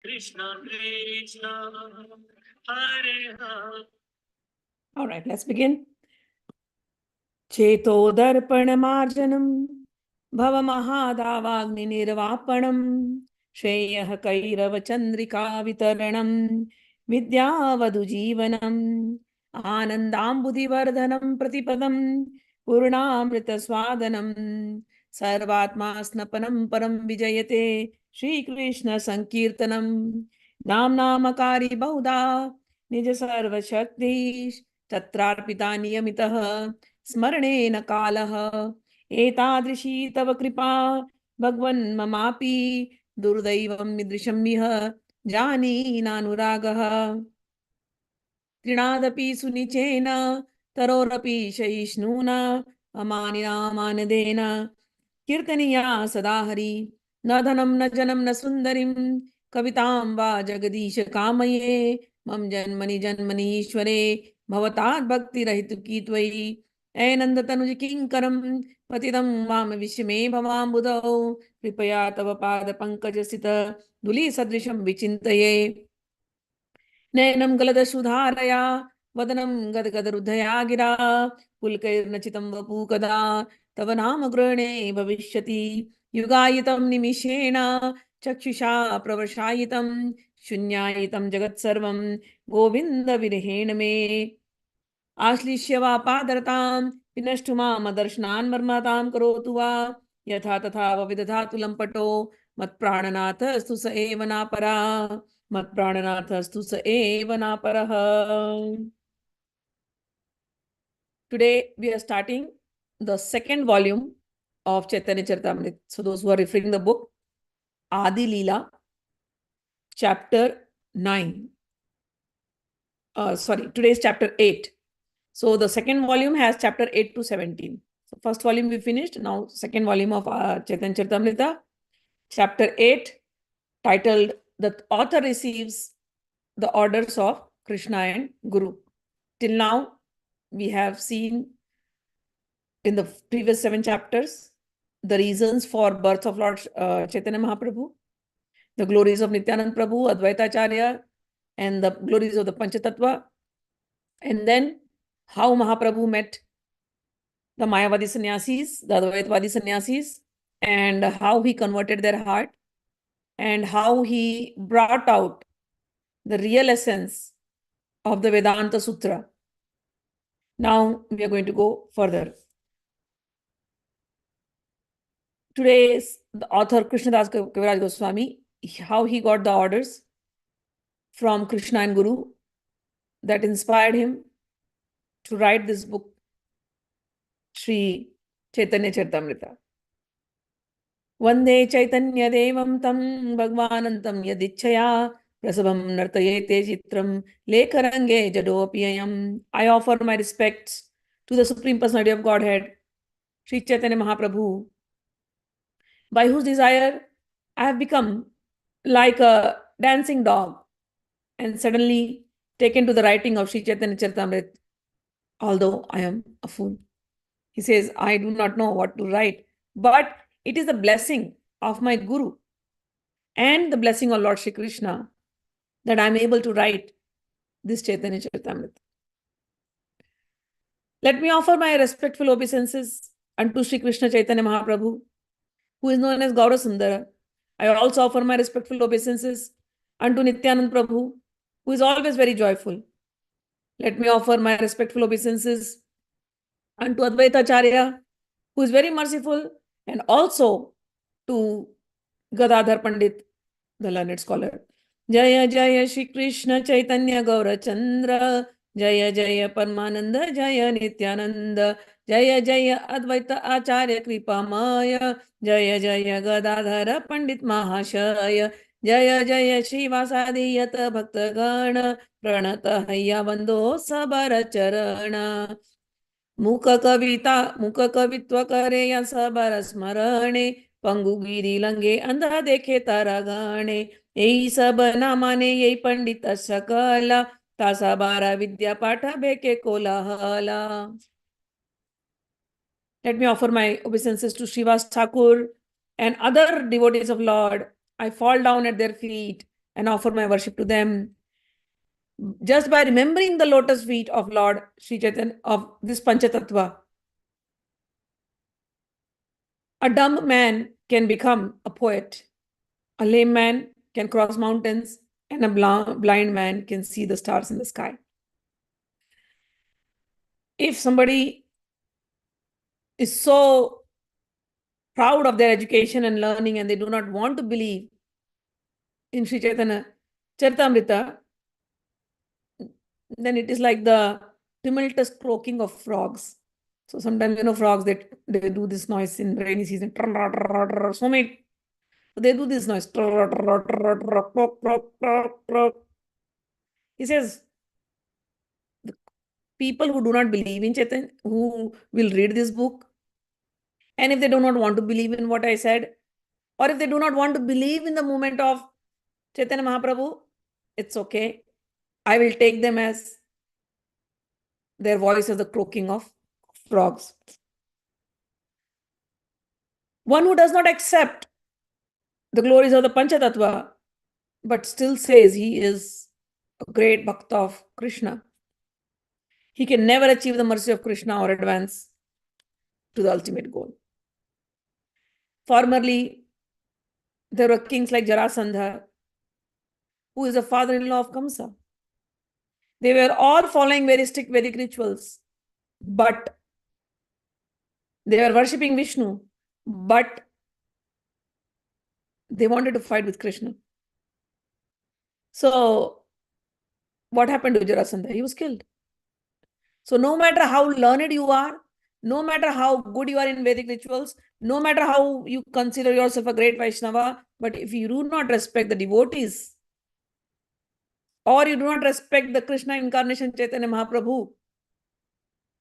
Krishna Krishna Hare Hare. All right, let's begin. Cheto-darpana-marjanam bhava-maha-davagni-nirvapanam Shreyah kairava chandrika vitaranam Vidyavadu jivanam Anandambudivardhanam pratipadam Purnamrita swadanam Sarvatma snapanam param vijayate Shri Krishna sankirtanam Nam namakari bahuda Nija sarva shaktish Tatrarpita niyamitaha स्मरणेन कालः एतादृशी तव कृपा भगवन् ममापि दुर्दैवं मीदृशं इह जानीनानुरागः तृणादपि सुनिचेन तरोरपि सहिष्णुना अमानिना मानदेन कीर्तनीया सदा हरि न धनं न जनं न सुन्दरीं कवितां वा जगदीश कामये मम जन्मनि जन्मनि ईश्वरे भवतात् भक्तिरहितुकी त्वयि ऐनन्द तनुज किङ्करं पतितं वाम विश्वमे भवाम्बुधौ कृपया तव पाद पंकजस्थित धूलि सदृशं विचिन्तये नयनं गलदशुधारया वदनं गदगदरुद्धया गिरा पुलकैर्नचितं वपु कदा तव नाम गृहणे भविष्यति युगायितं निमिषेण चक्षुषा प्रवशायितं शून्यायितं जगत्सर्वं गोविन्दविरहेण मे आश्लिष्य वा पादरतां विनष्टु मामदर्शनान् मर्मतां करोतु वा यथा तथा विदधातु लम्पटो मत्प्राणनाथस्तु स एव नापरा मत्प्राणनाथस्तु स एव नापरः. Today we are starting the second volume of Chaitanya Charitamrita. So those who are referring the book, Adi-lila, chapter 9. Today is chapter 8. So the second volume has chapter 8 to 17. So first volume we finished. Now second volume of Chaitanya Charitamrita, chapter 8, titled "The Author Receives the Orders of Krishna and Guru." Till now, we have seen in the previous 7 chapters the reasons for birth of Lord Chaitanya Mahaprabhu, the glories of Nityanand Prabhu, Advaita Acharya, and the glories of the Panchatattva, and then how Mahaprabhu met the Mayavadi sannyasis, the Advaitvadi sannyasis, and how he converted their heart, and how he brought out the real essence of the Vedanta Sutra. Now we are going to go further. Today's the author Krishnadas Kaviraj Goswami, how he got the orders from Krishna and Guru that inspired him to write this book, Sri Chaitanya Charitamrita. Vande Chaitanya Devam tam Bhagwanantam yadichaya Prasabam nartayete chitram lekarange jadopiyam. I offer my respects to the Supreme Personality of Godhead, Sri Chaitanya Mahaprabhu, by whose desire I have become like a dancing dog and suddenly taken to the writing of Sri Chaitanya Charitamrita, although I am a fool. He says, I do not know what to write, but it is the blessing of my Guru and the blessing of Lord Shri Krishna that I am able to write this Chaitanya Charitamrita. Let me offer my respectful obeisances unto Shri Krishna Chaitanya Mahaprabhu, who is known as Gaura Sundara. I also offer my respectful obeisances unto Nityanand Prabhu, who is always very joyful. Let me offer my respectful obeisances unto Advaita Acharya, who is very merciful, and also to Gadadhar Pandit, the learned scholar. Jaya Jaya Shri Krishna Chaitanya Gaura Chandra, Jaya Jaya Paramananda, Jaya Nityananda, Jaya Jaya Advaita Acharya Kripa Maya, Jaya Jaya Gadadhara Pandit Mahashaya, Jaya Jaya Shri Vasadiyat Bhaktagana, Pranata Hayya Bando Sabara Charana. मुख कवित्व करे या सबर स्मरणे पंगुगिरी लंगे अंधा देखे तारा गाणे यही सब ना माने यही पंडित सकला तासा बारा विद्या पाठ बेके कोलाहला. Let me offer my obeisances to Srivas Thakur and other devotees of Lord. I fall down at their feet and offer my worship to them. Just by remembering the lotus feet of Lord Sri Chaitanya, of this Panchatattva, a dumb man can become a poet. A lame man can cross mountains, and a blind man can see the stars in the sky. If somebody is so proud of their education and learning and they do not want to believe in Sri Chaitanya Charitamrita, then it is like the tumultuous croaking of frogs. So sometimes, frogs, they do this noise in rainy season. So many, they do this noise. He says, the people who do not believe in Chaitanya, who will read this book, and if they do not want to believe in what I said, or if they do not want to believe in the movement of Chaitanya Mahaprabhu, it's okay. I will take them as their voice as the croaking of frogs. One who does not accept the glories of the Panchatattva, but still says he is a great bhakta of Krishna, he can never achieve the mercy of Krishna or advance to the ultimate goal. Formerly, there were kings like Jarasandha, who is the father-in-law of Kamsa. They were all following very strict Vedic rituals, but they were worshipping Vishnu, but they wanted to fight with Krishna. So, what happened to Jarasandha? He was killed. So, no matter how learned you are, no matter how good you are in Vedic rituals, no matter how you consider yourself a great Vaishnava, but if you do not respect the devotees, or you do not respect the Krishna incarnation Chaitanya Mahaprabhu,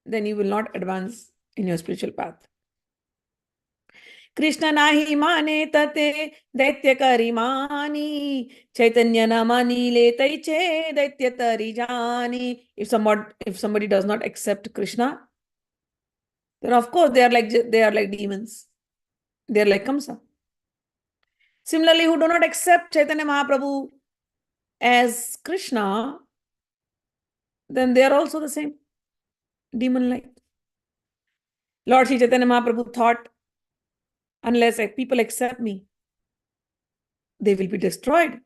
then you will not advance in your spiritual path. Krishna nahi mane tate daitya kari mani Chaitanya namani le taiche daitya tari jani. If somebody does not accept Krishna, then of course they are like demons. They are like Kamsa. Similarly, who do not accept Chaitanya Mahaprabhu as Krishna, then they are also the same, demon-like. Lord Sri Chaitanya Mahaprabhu thought, unless people accept me, they will be destroyed.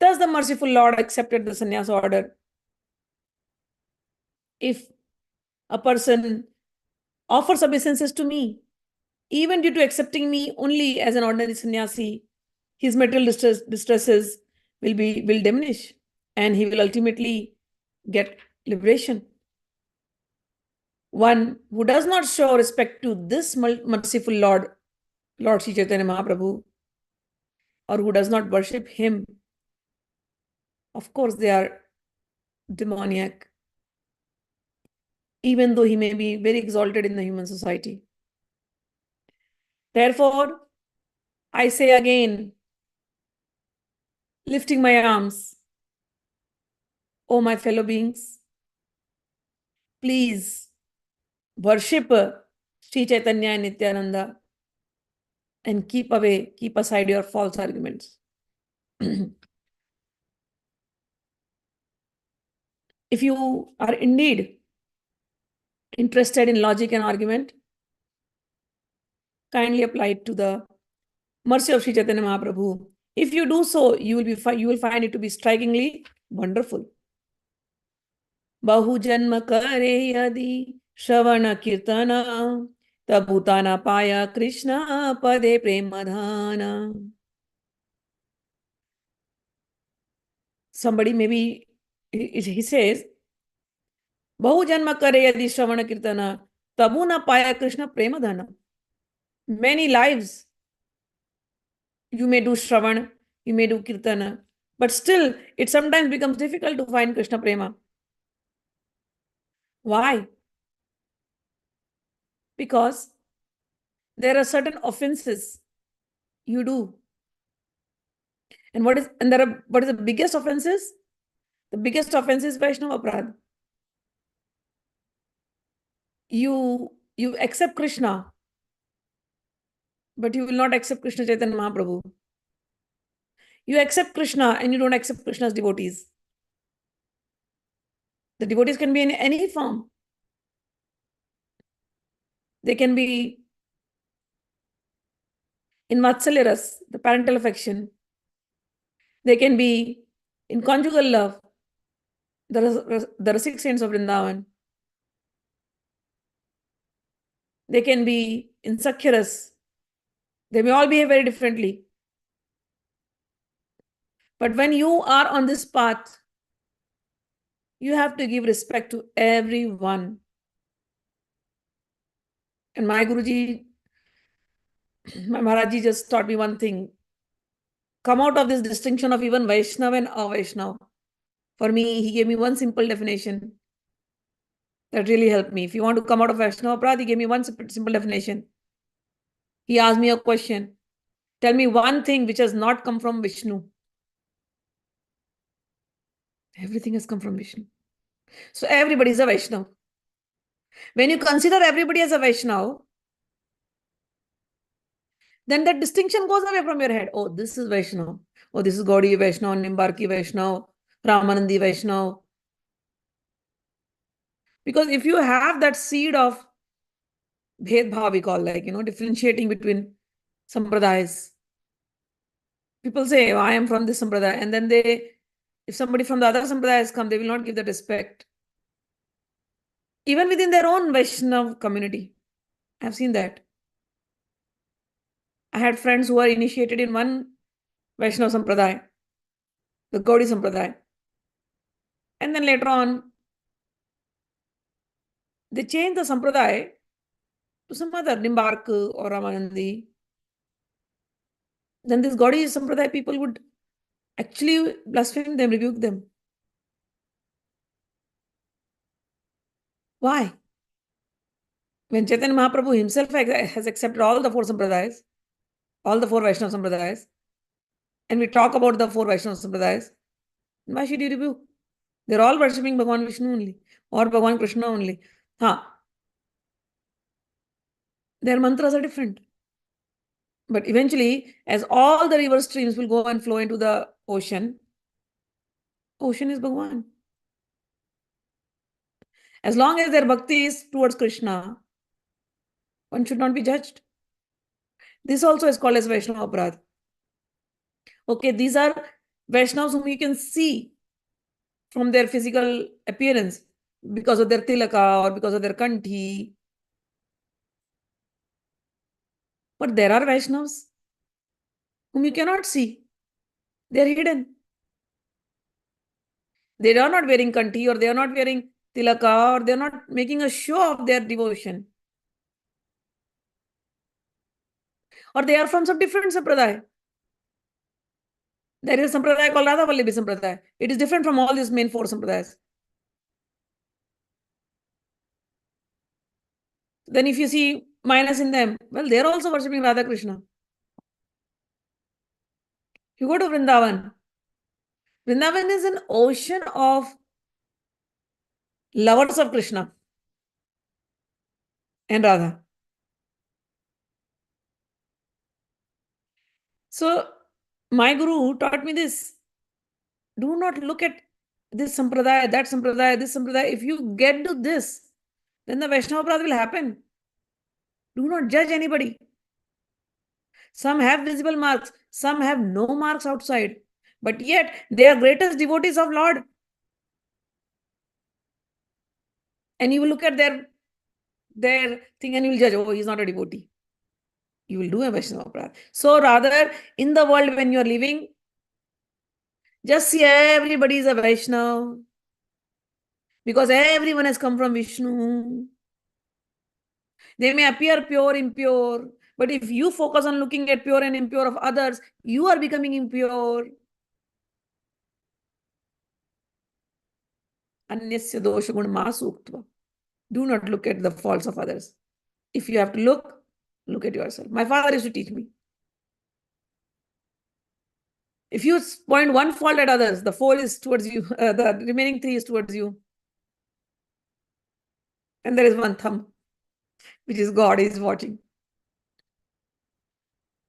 Thus the merciful Lord accepted the sannyas order. If a person offers obeisances to me, even due to accepting me only as an ordinary sannyasi, his material distresses will diminish, and he will ultimately get liberation. One who does not show respect to this merciful Lord Sri Chaitanya Mahaprabhu, or who does not worship him, of course they are demoniac, even though he may be very exalted in the human society. Therefore, I say again, lifting my arms, O my fellow beings, please worship Sri Chaitanya and Nityananda and keep aside your false arguments. If you are indeed interested in logic and argument, kindly apply it to the mercy of Sri Chaitanya Mahaprabhu. If you do so, you will find it to be strikingly wonderful. Bahu janma kare yadi shravana kirtana tabhutana paya Krishna pade premadhana. Somebody maybe, he says, Bahu janma kare yadi shravana kirtana tabhuna paya Krishna premadhana. Many lives you may do Shravan, you may do Kirtana, but still it sometimes becomes difficult to find Krishna Prema. Why? Because there are certain offenses you do. And what is the biggest offenses? The biggest offense is Vaishnava Aparadha. You accept Krishna, but you will not accept Krishna Chaitanya Mahaprabhu. You accept Krishna and you don't accept Krishna's devotees. The devotees can be in any form. They can be in Vatsalya Ras, the parental affection. They can be in conjugal love, the Rasik saints of Vrindavan. They can be in Sakhyaras. They may all behave very differently. But when you are on this path, you have to give respect to everyone. And my Guruji, my Maharaji just taught me one thing. Come out of this distinction of even Vaishnava and Avaishnava. For me, he gave me one simple definition that really helped me. If you want to come out of Vaishnava Prad, he gave me one simple definition. He asked me a question. Tell me one thing which has not come from Vishnu. Everything has come from Vishnu. So everybody is a Vaishnava. When you consider everybody as a Vaishnava, then that distinction goes away from your head. Oh, this is Vaishnava. Oh, this is Gaudiya Vaishnava, Nimbarki Vaishnava, Ramanandi Vaishnava. Because if you have that seed of bhedbhav, we call, like, differentiating between sampradayas. People say, oh, I am from this sampradaya. And then if somebody from the other sampradayas come, they will not give that respect. Even within their own Vaishnava community. I've seen that. I had friends who were initiated in one Vaishnava sampradaya, the Gaudiya sampradaya. And then later on, they changed the sampradaya to some other, Nimbark or Ramanandi. Then this Gaudiya sampradaya people would actually blaspheme them, rebuke them. Why? When Chaitanya Mahaprabhu himself has accepted all the four sampradayas, all the four Vaishnava sampradayas, and we talk about the four Vaishnava sampradayas, why should you rebuke? They're all worshipping Bhagavan Vishnu only, or Bhagavan Krishna only. Their mantras are different. But eventually, as all the river streams will go and flow into the ocean, ocean is Bhagavan. As long as their bhakti is towards Krishna, one should not be judged. This also is called as Vaishnava Aparadh. Okay, these are Vaishnavas whom you can see from their physical appearance because of their tilaka or because of their kanthi. But there are Vaishnavas whom you cannot see. They are hidden. They are not wearing kanthi, or they are not wearing tilaka, or they are not making a show of their devotion. Or they are from some different sampradaya. There is a sampradaya called Radha Vallabhi Sampradaya. It is different from all these main four sampradayas. Then if you see minus in them, well, they are also worshipping Radha Krishna. You go to Vrindavan. Vrindavan is an ocean of lovers of Krishna and Radha. So my guru taught me this. Do not look at this sampradaya, that sampradaya, this sampradaya. If you get to this, then the Vaishnava Aparadh will happen. Do not judge anybody. Some have visible marks, some have no marks outside, but yet they are greatest devotees of Lord. And you will look at their thing and you will judge, oh, he's not a devotee. You will do a Vaishnava Aparadh. So rather, in the world when you are living, just see everybody is a Vaishnava. Because everyone has come from Vishnu. They may appear pure, impure. But if you focus on looking at pure and impure of others, you are becoming impure. Anyasya dosha guna ma suktva. Do not look at the faults of others. If you have to look at yourself. My father used to teach me. If you point one fault at others, the four is towards you, the remaining three is towards you. And there is one thumb, which is God is watching.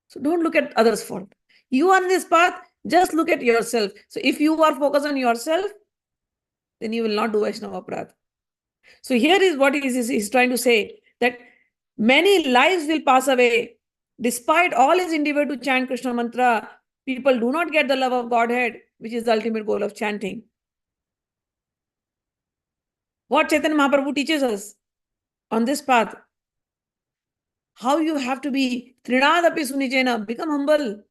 So don't look at others' fault. You are on this path, Just look at yourself. So if you are focused on yourself, then you will not do Vaishnava Aparadha. So here is what he's trying to say, that many lives will pass away. Despite all his endeavor to chant Krishna mantra, people do not get the love of Godhead, which is the ultimate goal of chanting. What Chaitanya Mahaprabhu teaches us on this path, how you have to be Trinadapi Sunijena, become humble.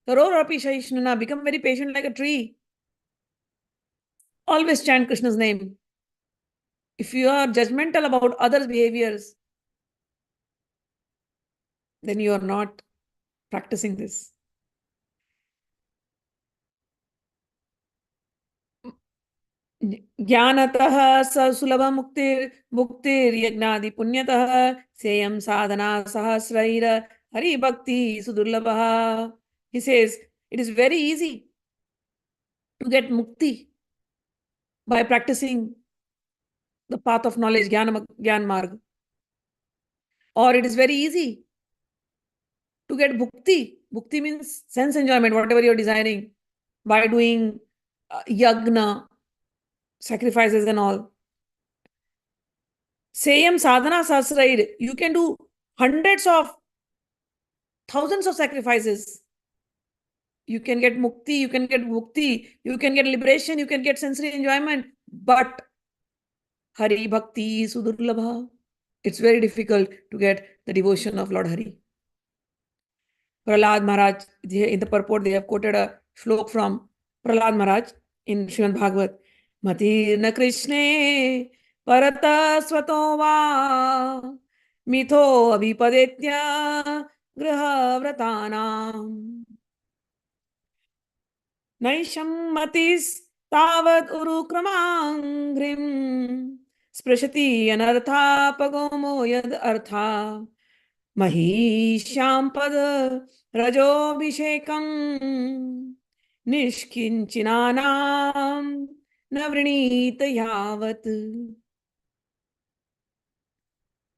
Karorapi Shaishnana, become very patient like a tree. Always chant Krishna's name. If you are judgmental about others' behaviors, then you are not practicing this. ज्ञानतः स सुलभ मुक्तिर यज्ञादि पुण्यतः सेयम साधना सहस्रैर हरि भक्ति सुदुर्लभः. He says it is very easy to get mukti by practicing the path of knowledge, Gyan Marg. Or it is very easy to get bhukti. Bhukti means sense enjoyment, whatever you're desiring, by doing yagna, sacrifices and all. Sayam sadhana sahasrair. You can do hundreds of thousands of sacrifices. You can get mukti, you can get bhukti, you can get liberation, you can get sensory enjoyment. But Hari Bhakti Sudurlabha. It's very difficult to get the devotion of Lord Hari. Prahlad Maharaj, in the purport, they have quoted a shlok from Prahlad Maharaj in Srimad Bhagavat. Matirna Krishne Parata Svatova Mitho Abhipadetya Graha Vratanam Naisham Matis Tavad Urukramangrim Sprashati Anartha Pagomo Yad Artha Mahisham Pada Rajobhishekam Nishkinchinanam Navrinita Yavat.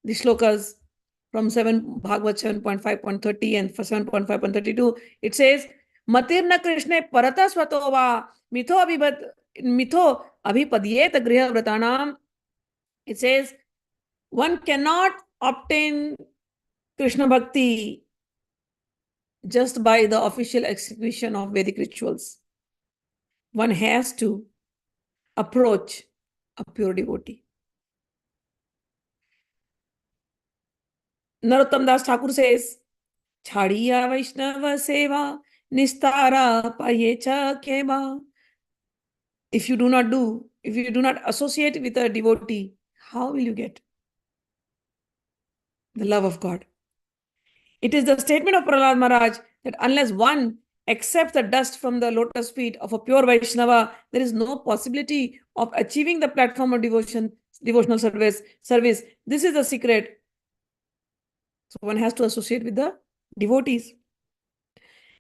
The shlokas from Bhagavad 7.5.30 and 7.5.32, it says, Matirna Krishna Parata Svatova Mitho Abhipadyet Griha Vratanam. It says, one cannot obtain Krishna Bhakti just by the official execution of Vedic rituals. One has to approach a pure devotee. Narottam Das Thakur says, Chadiya Vaishnava Seva Nistara Payecha Keva. If you do not associate with a devotee, how will you get the love of God? It is the statement of Prahlad Maharaj that unless one accepts the dust from the lotus feet of a pure Vaishnava, there is no possibility of achieving the platform of devotional service. This is the secret. So one has to associate with the devotees.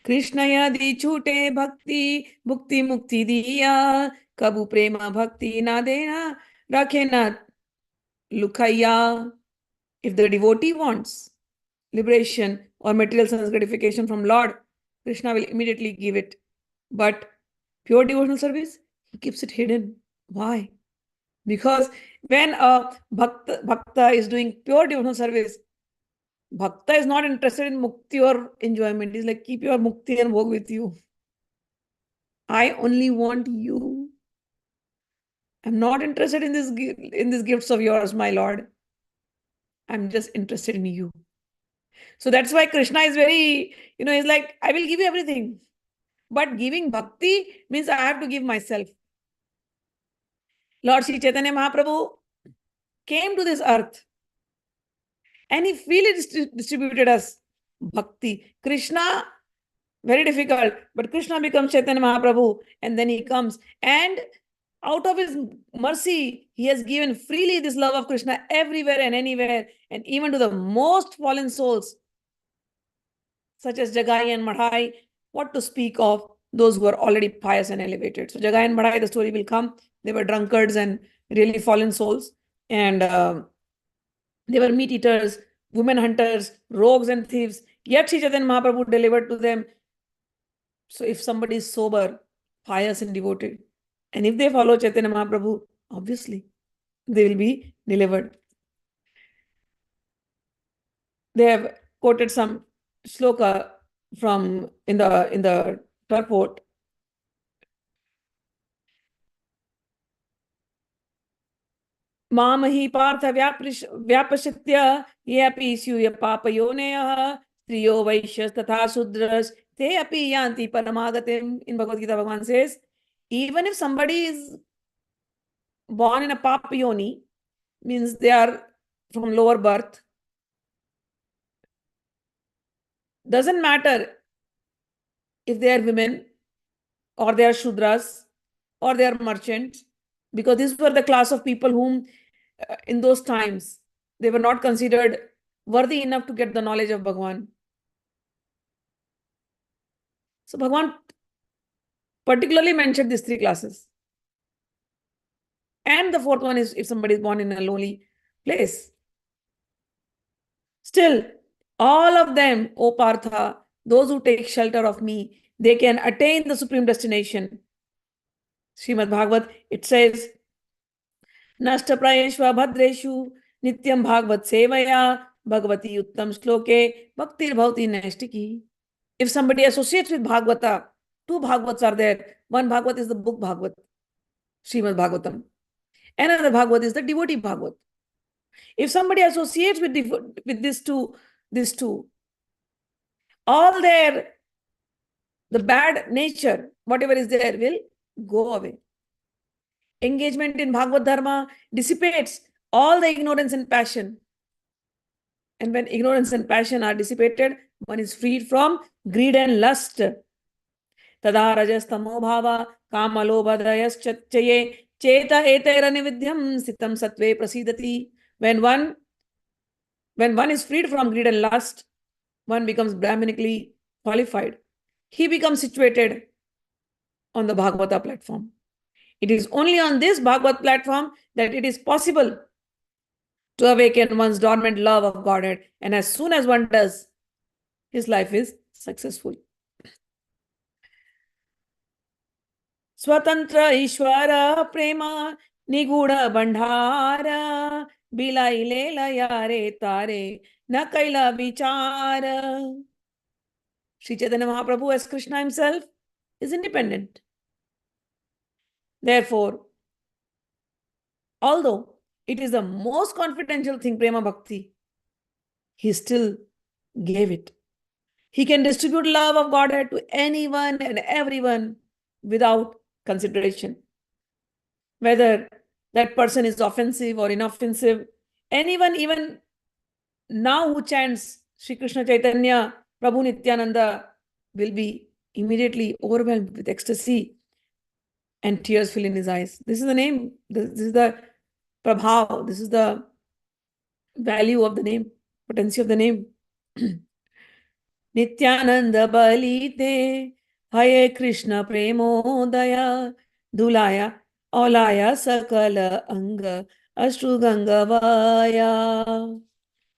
Krishna yadi chute bhakti bhukti mukti diya kabu prema bhakti na dena rakhena lukhaya. If the devotee wants liberation or material sense gratification from Lord, Krishna will immediately give it. But pure devotional service, he keeps it hidden. Why? Because when a bhakta is doing pure devotional service, bhakta is not interested in mukti or enjoyment. He's like, keep your mukti and bhog with you. I only want you. I'm not interested in these gifts of yours, my Lord. I'm just interested in you. So that's why Krishna is very, he's like, I will give you everything. But giving bhakti means I have to give myself. Lord Sri Chaitanya Mahaprabhu came to this earth and he freely distributed us bhakti. Krishna, very difficult, but Krishna becomes Chaitanya Mahaprabhu and then he comes. And out of his mercy, he has given freely this love of Krishna everywhere and anywhere, and even to the most fallen souls, such as Jagai and Madhai, what to speak of those who are already pious and elevated. So Jagai and Madhai, the story will come. They were drunkards and really fallen souls. And they were meat eaters, women hunters, rogues and thieves. Yet Sri Chaitanya Mahaprabhu delivered to them So if somebody is sober, pious and devoted, and if they follow Chaitanya Mahaprabhu, obviously they will be delivered. They have quoted some shloka from in the purport. मामहि Partha व्यापश्यत्य ये अपि स्यूय पापयोनयः स्त्रियो वैश्यस् तथा शूद्रस् ते अपि यान्ति परमागतिम्. In Bhagavad Gita, Bhagavan says, even if somebody is born in a papa yoni, means they are from lower birth, doesn't matter if they are women or they are shudras or they are merchants, because these were the class of people whom in those times they were not considered worthy enough to get the knowledge of Bhagavan. So Bhagavan particularly mentioned these three classes. And the fourth one is if somebody is born in a lonely place. Still, all of them, O Partha, those who take shelter of me, they can attain the supreme destination. Srimad Bhagavat, it says, Nashta prayeshva bhadreshu nityam bhagavad sevaya bhagavati uttam shloke bhaktir bhavati naistiki. If somebody associates with Bhagavata, two Bhagavats are there. One Bhagavat is the book Bhagavat, Srimad Bhagavatam. Another Bhagavat is the devotee Bhagavat. If somebody associates with these two, all the bad nature, whatever is there, will go away. Engagement in Bhagavad Dharma dissipates all the ignorance and passion. And when ignorance and passion are dissipated, one is freed from greed and lust. Tada rajastamo bhava kamalobhadayaschaye cheta etairanvidyam sitam satve prasidati. When one is freed from greed and lust, one becomes brahmanically qualified. He becomes situated on the Bhagavata platform. It is only on this Bhagavat platform that it is possible to awaken one's dormant love of Godhead. And as soon as one does, his life is successful. Swatantra Ishwara Prema Nigudha Bandhara Bilai Lela Yare Tare Nakaila Vichara. Sri Chaitanya Mahaprabhu as Krishna himself is independent. Therefore, although it is the most confidential thing, Prema Bhakti, he still gave it. He can distribute love of Godhead to anyone and everyone without consideration. Whether that person is offensive or inoffensive, anyone even now who chants Sri Krishna Chaitanya, Prabhu Nityananda will be immediately overwhelmed with ecstasy and tears fill in his eyes. This is the name. This is the prabhav. This is the value of the name, potency of the name. Nityananda balite haye Krishna premodaya dulaya olaya sakala anga ashrugangavaya.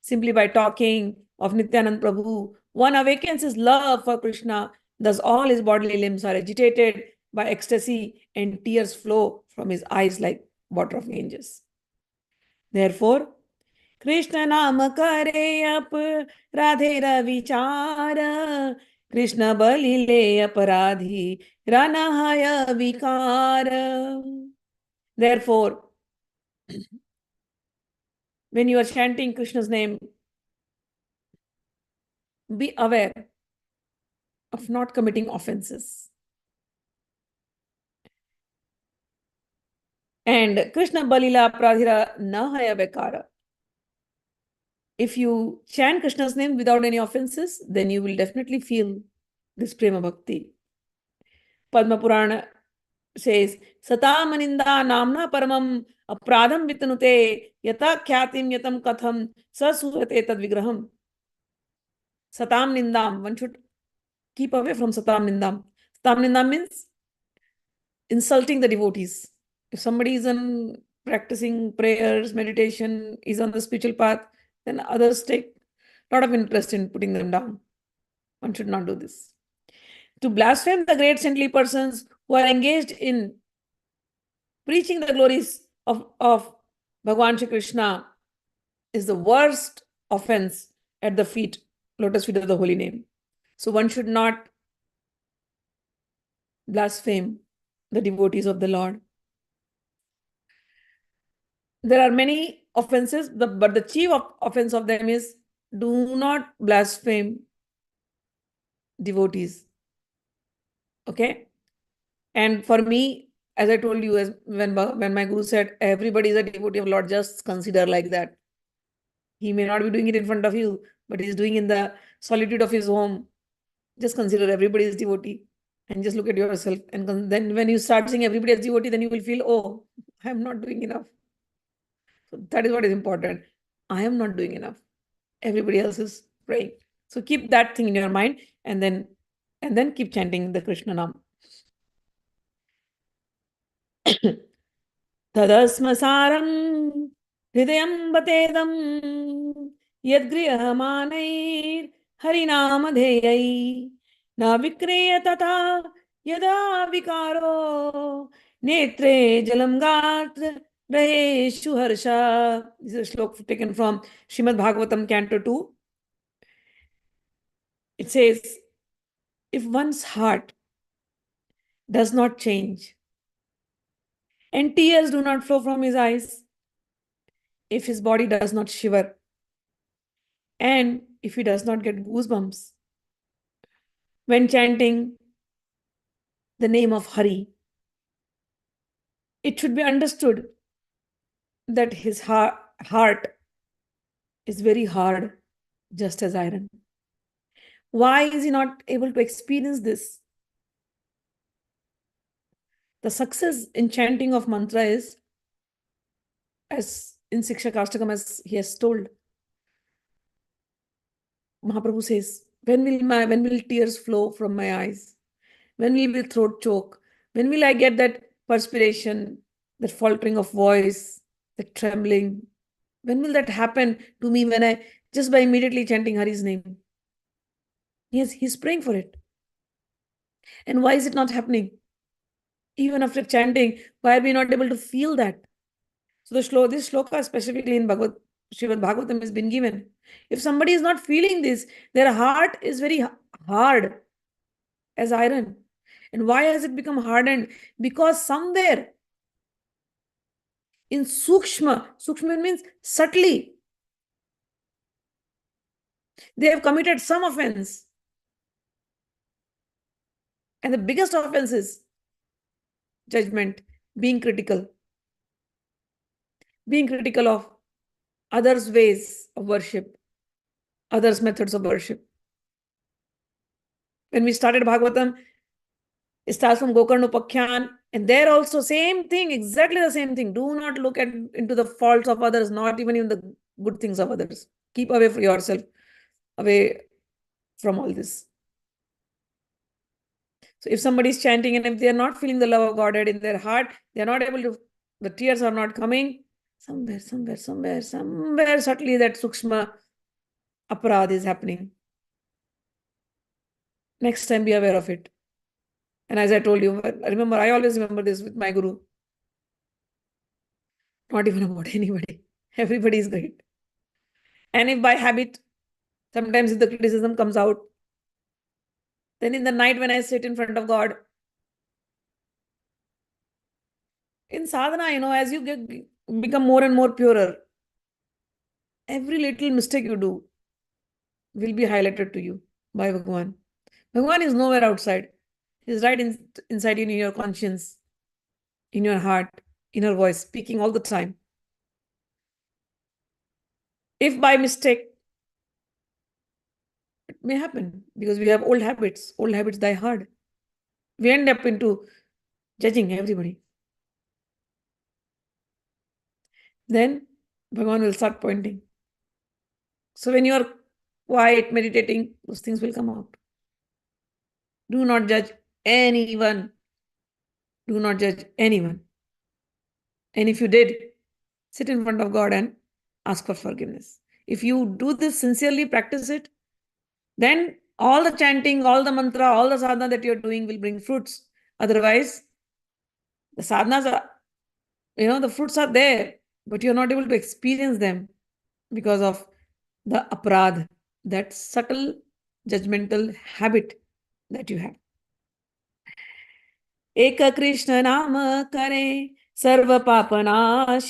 Simply by talking of Nityananda Prabhu, one awakens his love for Krishna. Thus all his bodily limbs are agitated by ecstasy and tears flow from his eyes like water of ganges. Therefore, Krishna nama kare ap radhera vichara Krishna balile aparadhi ranahaya vikara. Therefore, when you are chanting Krishna's name, be aware of not committing offenses. And Krishna balila aparadhira nahaya vikara. If you chant Krishna's name without any offenses, then you will definitely feel this prema bhakti. Padma Purana says, Satam aninda namna paramam apradham vitanute yata kyatim yatam katham sasuvate tad vigraham. Satam nindam. One should keep away from satam nindam. Satam nindam means insulting the devotees. If somebody is practicing prayers, meditation, is on the spiritual path, then others take a lot of interest in putting them down. One should not do this. To blaspheme the great saintly persons who are engaged in preaching the glories of Bhagavan Shri Krishna is the worst offense at the feet, lotus feet of the holy name. So one should not blaspheme the devotees of the Lord. There are many offenses, but the chief offense of them is do not blaspheme devotees. Okay? And for me, as I told you, as when my guru said, everybody is a devotee of Lord, just consider like that. He may not be doing it in front of you, but he's doing in the solitude of his home. Just consider everybody is devotee and just look at yourself. And then when you start seeing everybody as devotee, then you will feel, oh, I'm not doing enough. So that is what is important. I am not doing enough. Everybody else is praying. So keep that thing in your mind and then keep chanting the Krishna Nam. Tadasmasaram hridayam batedam yadgrihamanair harinamadheyai na vikreya tata yada vikaro netre jalam gatra raheshu harsha. This is a slok taken from Srimad Bhagavatam, Canto 2. It says, if one's heart does not change and tears do not flow from his eyes, if his body does not shiver, and if he does not get goosebumps when chanting the name of Hari, it should be understood that his heart is very hard, just as iron. Why is he not able to experience this? The success in chanting of mantra is, as in Shikshashtakam, as he has told, Mahaprabhu says, when will tears flow from my eyes? When will my throat choke? When will I get that perspiration, that faltering of voice, that trembling? When will that happen to me when I, just by immediately chanting Hari's name? Yes, he's praying for it. And why is it not happening? Even after chanting, why are we not able to feel that? So this shloka specifically in Srimad Bhagavatam has been given. If somebody is not feeling this, their heart is very hard as iron. And why has it become hardened? Because somewhere in sukshma means subtly, they have committed some offense. And the biggest offense is judgment, being critical of others' ways of worship, others' methods of worship. When we started Bhagavatam, it starts from Gokarna Upakhyan, and there also same thing, exactly the same thing. Do not look into the faults of others, not even the good things of others. Keep away from yourself, away from all this. So if somebody is chanting and if they are not feeling the love of Godhead in their heart, they are not able to, the tears are not coming, somewhere subtly that sukshma aparad is happening. Next time, be aware of it. And as I told you, I always remember this with my guru. Not even about anybody. Everybody is great. And if by habit, sometimes if the criticism comes out, then in the night when I sit in front of God, in sadhana, as you become more and more purer, every little mistake you do will be highlighted to you by Bhagavan. Bhagavan is nowhere outside. He's right inside you, in your conscience, in your heart, inner voice, speaking all the time. If by mistake, it may happen because we have old habits. Old habits die hard. We end up into judging everybody. Then Bhagavan will start pointing. So when you are quiet, meditating, those things will come out. Do not judge anyone. Do not judge anyone. And if you did, sit in front of God and ask for forgiveness. If you do this sincerely, practice it, then All the chanting, all the mantra, all the sadhana that you're doing will bring fruits. Otherwise, the sadhanas are, the fruits are there, but you're not able to experience them because of the aparadh, that subtle judgmental habit that you have. एक कृष्ण नाम करे सर्व पाप नाश,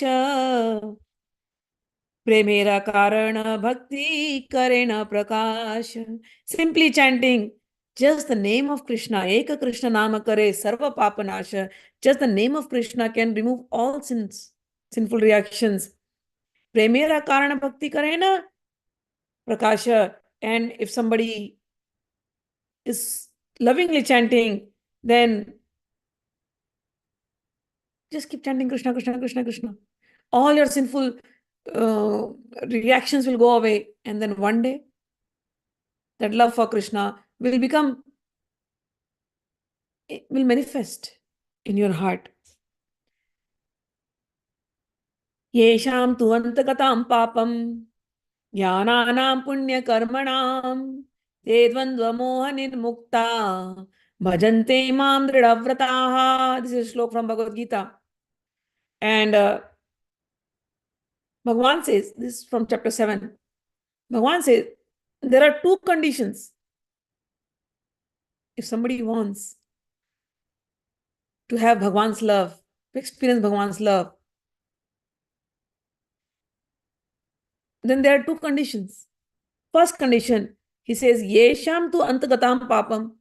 प्रेमेरा कारण भक्ति करे न प्रकाश. Simply chanting just the name of Krishna, एक कृष्ण नाम करे सर्व पाप नाश. Just the name of Krishna can remove all sins, sinful reactions. प्रेमेरा कारण भक्ति करे न प्रकाश. And if somebody is lovingly chanting, then just keep chanting Krishna, Krishna, Krishna, Krishna. All your sinful reactions will go away. And then one day, that love for Krishna will manifest in your heart. Yesham tu antagatam papam jnananam punya karmanam te dvandva moha nirmukta bhajante mam dridhavrataha. This is a slok from Bhagavad Gita. And Bhagavan says, this is from chapter 7. Bhagavan says, there are two conditions. If somebody wants to have Bhagavan's love, to experience Bhagavan's love, then there are two conditions. First condition, he says, Yesham tu antagatam papam,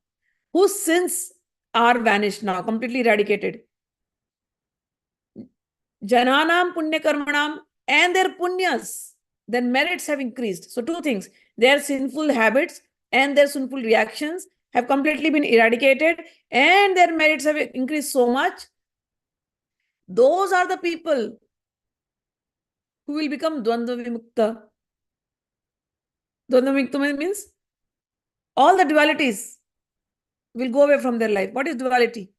whose sins are vanished now, completely eradicated. Jananam punya karmanam, and their punyas, their merits have increased. So two things, their sinful habits and their sinful reactions have completely been eradicated, and their merits have increased so much. Those are the people who will become Dvandva Vimukta. Dvandva Vimukta means all the dualities will go away from their life. What is duality?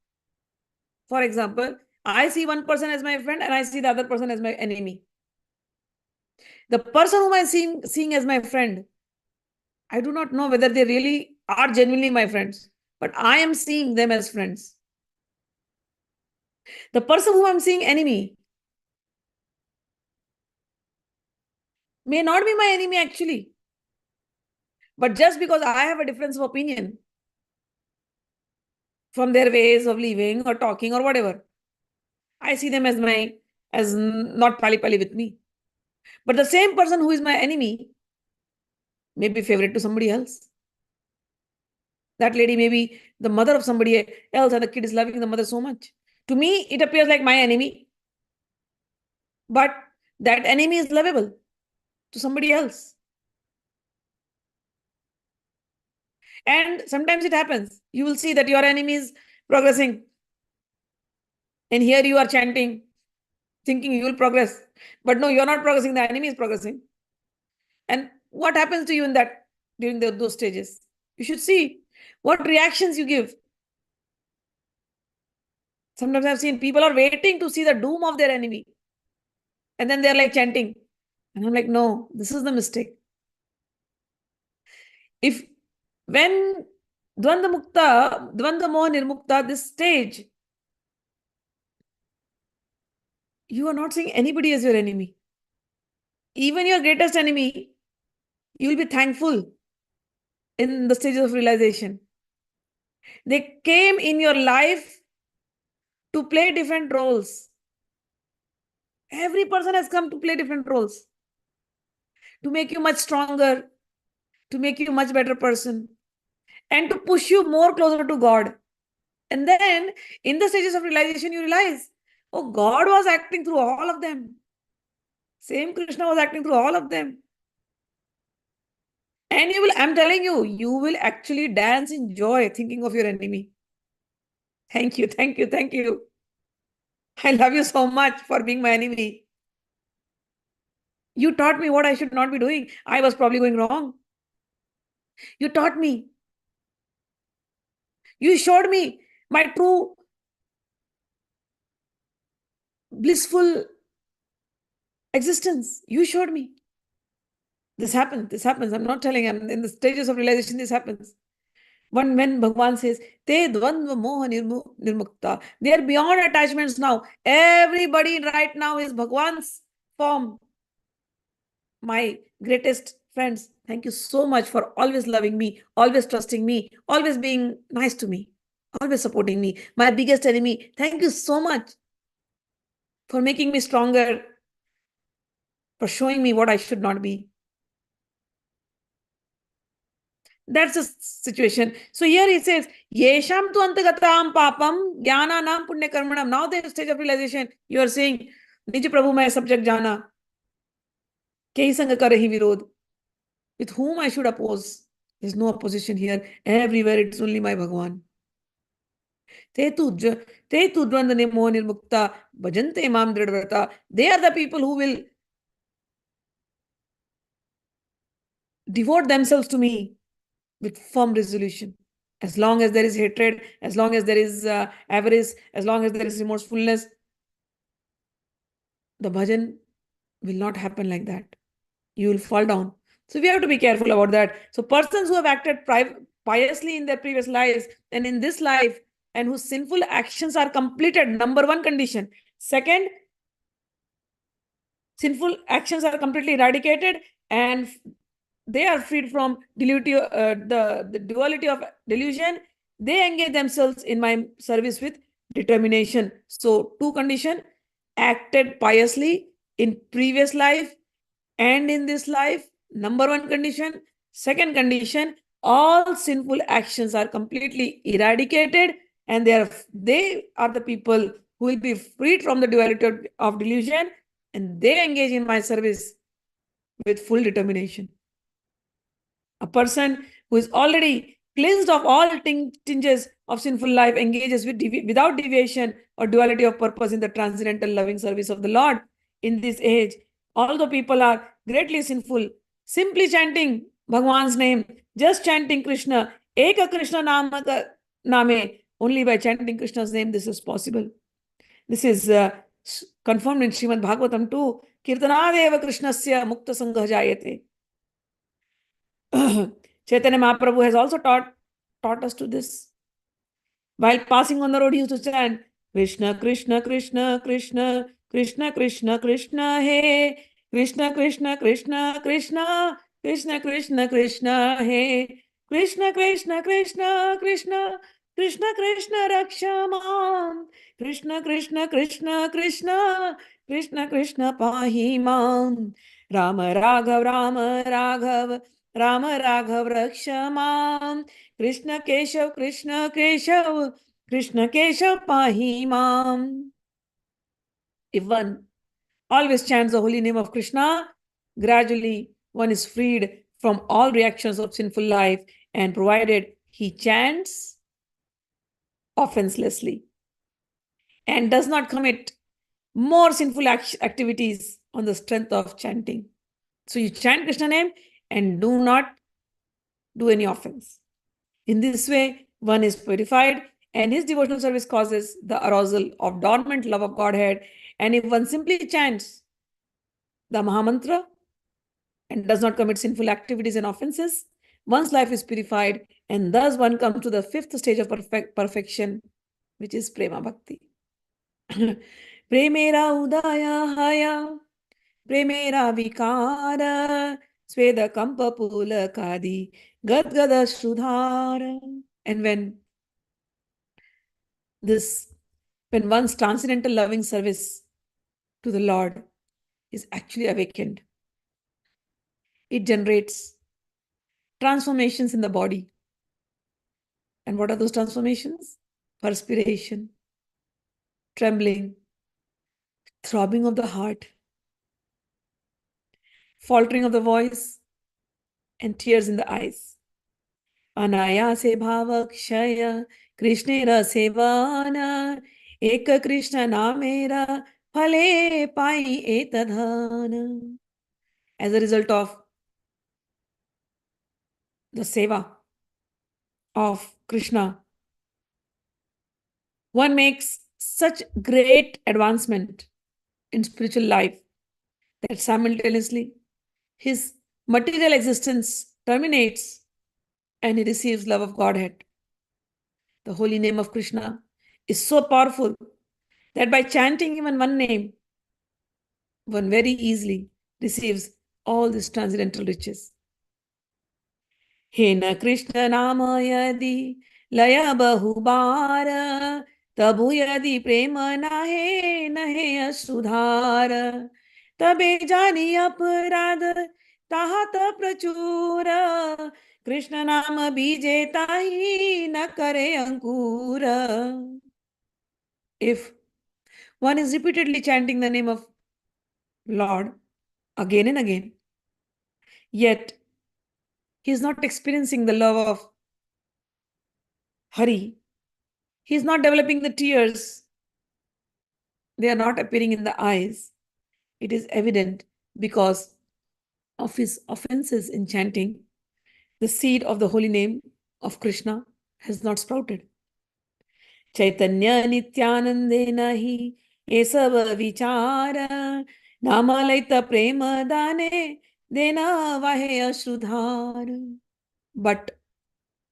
For example, I see one person as my friend and I see the other person as my enemy. The person whom I seeing as my friend, I do not know whether they really are genuinely my friends, but I am seeing them as friends. The person whom I'm seeing enemy may not be my enemy actually, but just because I have a difference of opinion from their ways of living or talking or whatever, I see them as not pali-pali with me. But the same person who is my enemy may be favorite to somebody else. That lady may be the mother of somebody else and the kid is loving the mother so much. To me, it appears like my enemy. But that enemy is lovable to somebody else. And sometimes it happens. You will see that your enemy is progressing. And here you are chanting, thinking you will progress. But no, you're not progressing. The enemy is progressing. And what happens to you in that during those stages? You should see what reactions you give. Sometimes I've seen people are waiting to see the doom of their enemy. And then they're like chanting. And I'm like, no, this is the mistake. When Dvandva Mukta, Dvandva Moha Nirmukta, this stage, you are not seeing anybody as your enemy. Even your greatest enemy, you will be thankful in the stages of realization. They came in your life to play different roles. Every person has come to play different roles. To make you much stronger, to make you a much better person, and to push you more closer to God. And then in the stages of realization, you realize, oh, God was acting through all of them. Same Krishna was acting through all of them. And I'm telling you, you will actually dance in joy thinking of your enemy. Thank you, thank you, thank you. I love you so much for being my enemy. You taught me what I should not be doing. I was probably going wrong. You taught me. You showed me my true blissful existence. You showed me. This happens. I'm not telling, I'm in the stages of realization, this happens. When Bhagavan says, Te dvandva moha nirmukta, they are beyond attachments now. Everybody right now is Bhagavan's form. My greatest friends, thank you so much for always loving me, always trusting me, always being nice to me, always supporting me. My biggest enemy, thank you so much for making me stronger, for showing me what I should not be. That's the situation. So here he says, Yesham tu antagatam papam jnananam punya karmanam. Now the stage of realization, you are saying, Nij Prabhu mai subject jana, kehi sang karahi virod. With whom I should oppose? There's no opposition here. Everywhere it's only my Bhagavan. Te tu dvanda nemo nirmukta bhajante mam dridvrata. They are the people who will devote themselves to me with firm resolution. As long as there is hatred, as long as there is avarice, as long as there is remorsefulness, the bhajan will not happen like that. You will fall down. So we have to be careful about that. So persons who have acted piously in their previous lives and in this life, and whose sinful actions are completed, number one condition. Second, sinful actions are completely eradicated and they are freed from the duality of delusion. They engage themselves in my service with determination. So two conditions: acted piously in previous life and in this life, number one condition. Second condition, all sinful actions are completely eradicated and they are the people who will be freed from the duality of delusion, and they engage in my service with full determination. A person who is already cleansed of all tinges of sinful life engages without deviation or duality of purpose in the transcendental loving service of the Lord. In this age, although people are greatly sinful, simply chanting Bhagwan's name, just chanting Krishna, Eka Krishna Name, only by chanting Krishna's name, this is possible. This is confirmed in Srimad Bhagavatam too. Kirtanadeva Krishnasya Mukta Sangha Jayate. Chaitanya Mahaprabhu has also taught us to this. While passing on the road, he used to chant Krishna, Krishna, Krishna, Krishna, Krishna, Krishna, Krishna, Hey, Krishna, Krishna, Krishna, Krishna, Krishna, Krishna, Krishna, Hey, Krishna, Krishna, Krishna, Krishna, Krishna, Krishna, Rakshamam, Krishna, Krishna, Krishna, Krishna, Krishna, Krishna, Pahimam, Rama Raghav, Rama Raghav, Rama Raghav, Rakshamam, Krishna Keshav, Krishna Keshav, Krishna Keshav, Pahimam. If one always chants the holy name of Krishna, gradually one is freed from all reactions of sinful life, and provided he chants offenselessly and does not commit more sinful activities on the strength of chanting. So you chant Krishna name and do not do any offense. In this way, one is purified and his devotional service causes the arousal of dormant love of Godhead. And if one simply chants the Mahamantra and does not commit sinful activities and offenses, one's life is purified, and thus one comes to the fifth stage of perfection, which is Prema Bhakti. Premera udaya haya, Premera vikara, Sweda kampa pula kadi, Gadgada sudhara. And when one's transcendental loving service to the Lord is actually awakened, it generates transformations in the body. And what are those transformations? Perspiration, trembling, throbbing of the heart, faltering of the voice, and tears in the eyes. Anayase bhava kshaya Krishnera sevana Eka Krishna namera phale pai etadhana. As a result of the seva of Krishna, one makes such great advancement in spiritual life that simultaneously his material existence terminates and he receives love of Godhead. The holy name of Krishna is so powerful that by chanting even one name, one very easily receives all these transcendental riches. हे न कृष्ण नाम यदि लय बहुबार तबु यदि प्रेम नाहे नहे असुधार तबे जानी अपराध ताहत प्रचुर कृष्ण नाम बीजे ताही न करे अंकुर. If one is repeatedly chanting the name of Lord again and again, yet he is not experiencing the love of Hari, he is not developing the tears, they are not appearing in the eyes. It is evident because of his offenses in chanting, the seed of the holy name of Krishna has not sprouted. Chaitanya Nityanandena hi ye sab vichara namalaita prema dane dena vahe asudhar. But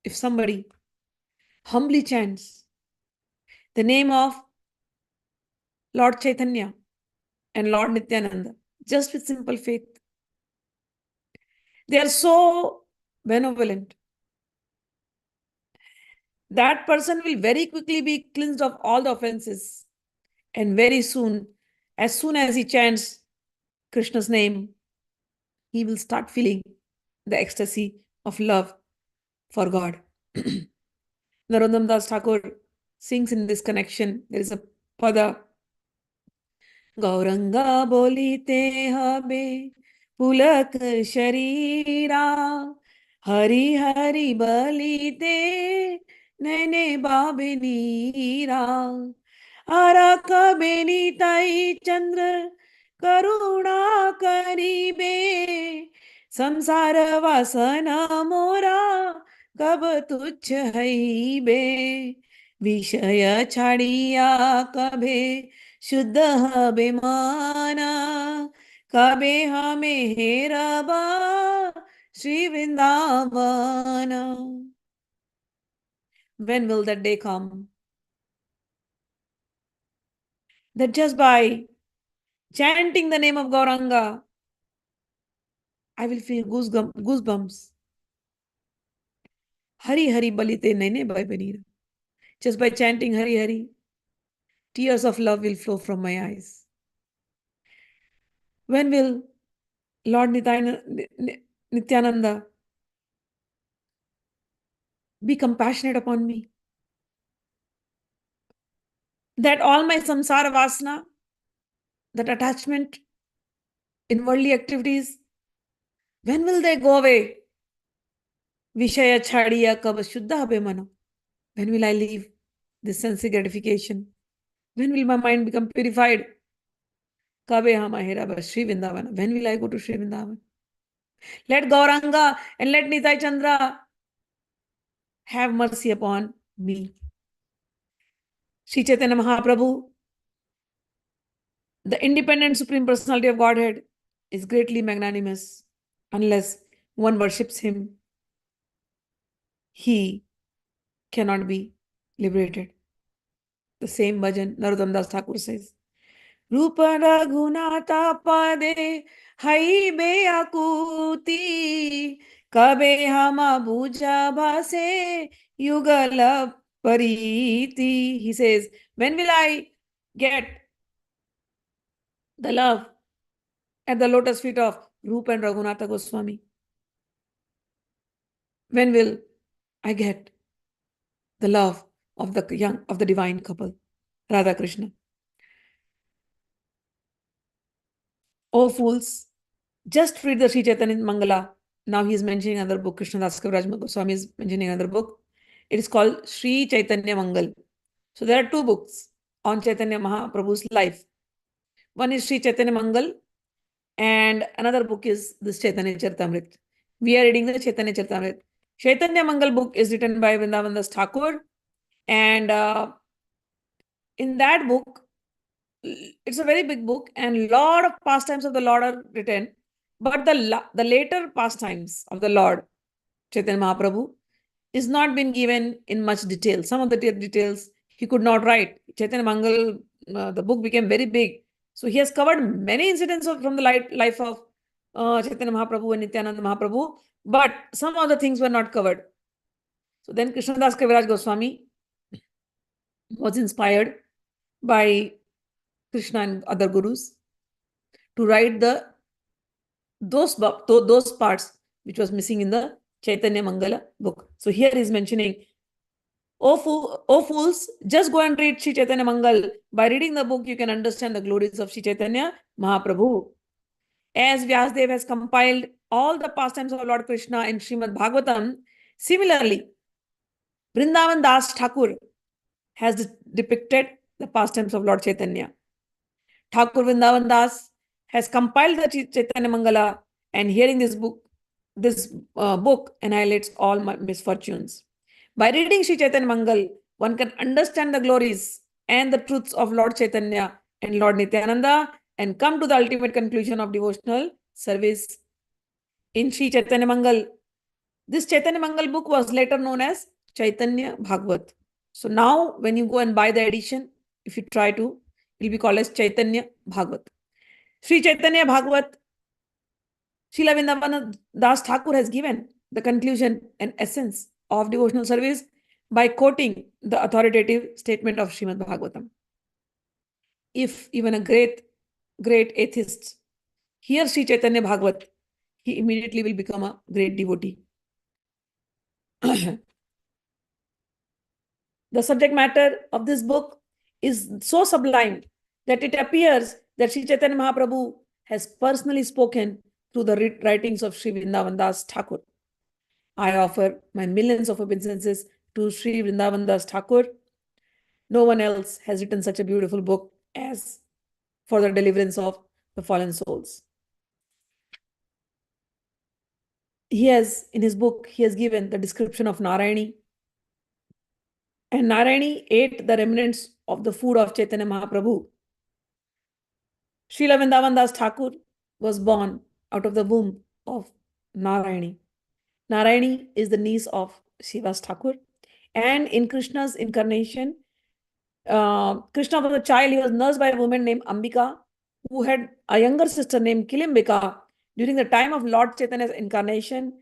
if somebody humbly chants the name of Lord Chaitanya and Lord Nityananda, just with simple faith, they are so benevolent. That person will very quickly be cleansed of all the offenses. And very soon as he chants Krishna's name, he will start feeling the ecstasy of love for God. Narottam Das Thakur sings in this connection. There is a pada. Gauranga bolite habe pulak sharira Hari Hari balite nene babe neera Araka beni tai chandra karuna karibe samsara vasana mora कब तुच्छ हईबे विषय छाड़िया कभे शुद्ध अभिमाना कबे हमें हेरबा Shri Vrindavan. When will that day come? That just by chanting the name of Gauranga, I will feel goosebumps. Hari Hari balite nene bhai banira. Just by chanting Hari Hari, tears of love will flow from my eyes. When will Lord Nityananda be compassionate upon me? That all my samsara vasana, that attachment in worldly activities, when will they go away? Vishaya chadiya kab shuddha abhimana. When will I leave this sensory gratification? When will my mind become purified? Kabe hama hera Sri Vrindavan. When will I go to Sri Vrindavan? Let Gauranga and let Nitai Chandra have mercy upon me. Sri Chaitanya Mahaprabhu, the independent Supreme Personality of Godhead, is greatly magnanimous. Unless one worships him, he cannot be liberated. The same bhajan Narottam Das Thakur says, Rupa Raghunatha Pade Hai Be Akuti Kabe Hama Bhuja Bhase Yugala Pariti. He says, when will I get the love at the lotus feet of Rupa and Raghunatha Goswami? When will I get the love of the divine couple, Radha Krishna? Oh fools, just read the Sri Chaitanya Mangala. Now he is mentioning another book. Krishnadas Kaviraj Goswami is mentioning another book. It is called Sri Chaitanya Mangal. So there are two books on Chaitanya Mahaprabhu's life. One is Sri Chaitanya Mangal, and another book is this Chaitanya Charitamrita. We are reading the Chaitanya Charitamrita. Chaitanya Mangal book is written by Vrindavan Das Thakur, and in that book, it's a very big book, and lot of pastimes of the Lord are written. But the later pastimes of the Lord Chaitanya Mahaprabhu is not been given in much detail. Some of the details he could not write. Chaitanya Mangal, the book became very big. So he has covered many incidents from the life of Chaitanya Mahaprabhu and Nityananda Mahaprabhu, but some of the things were not covered. So then Krishnadas Kaviraj Goswami was inspired by Krishna and other gurus to write those parts which was missing in the Chaitanya Mangala book. So here he is mentioning, O fools, just go and read Sri Chaitanya Mangal. By reading the book, you can understand the glories of Sri Chaitanya Mahaprabhu. As Vyasdev has compiled all the pastimes of Lord Krishna in Srimad Bhagavatam, similarly, Vrindavan Das Thakur has depicted the pastimes of Lord Chaitanya. Thakur Vrindavan Das has compiled the Chaitanya Mangala, and hearing this book annihilates all my misfortunes. By reading Sri Chaitanya Mangal, one can understand the glories and the truths of Lord Chaitanya and Lord Nityananda and come to the ultimate conclusion of devotional service. In Sri Chaitanya Mangal, this Chaitanya Mangal book was later known as Chaitanya Bhagavat. So now when you go and buy the edition, if you try to, it will be called as Chaitanya Bhagavat. Sri Chaitanya Bhagavat, Srila Vrindavan Das Thakur has given the conclusion and essence of devotional service by quoting the authoritative statement of Srimad Bhagavatam. If even a great atheist hears Sri Chaitanya Bhagavat, he immediately will become a great devotee. The subject matter of this book is so sublime that it appears that Sri Chaitanya Mahaprabhu has personally spoken through the writings of Sri Vrindavan Das Thakur. I offer my millions of obeisances to Sri Vrindavan Das Thakur. No one else has written such a beautiful book as for the deliverance of the fallen souls. In his book, he has given the description of Narayani. And Narayani ate the remnants of the food of Chaitanya Mahaprabhu. Srila Vrindavan Das Thakur was born out of the womb of Narayani. Narayani is the niece of Shivas Thakur. And in Krishna's incarnation, Krishna was a child. He was nursed by a woman named Ambika, who had a younger sister named Kilimbika. During the time of Lord Chaitanya's incarnation,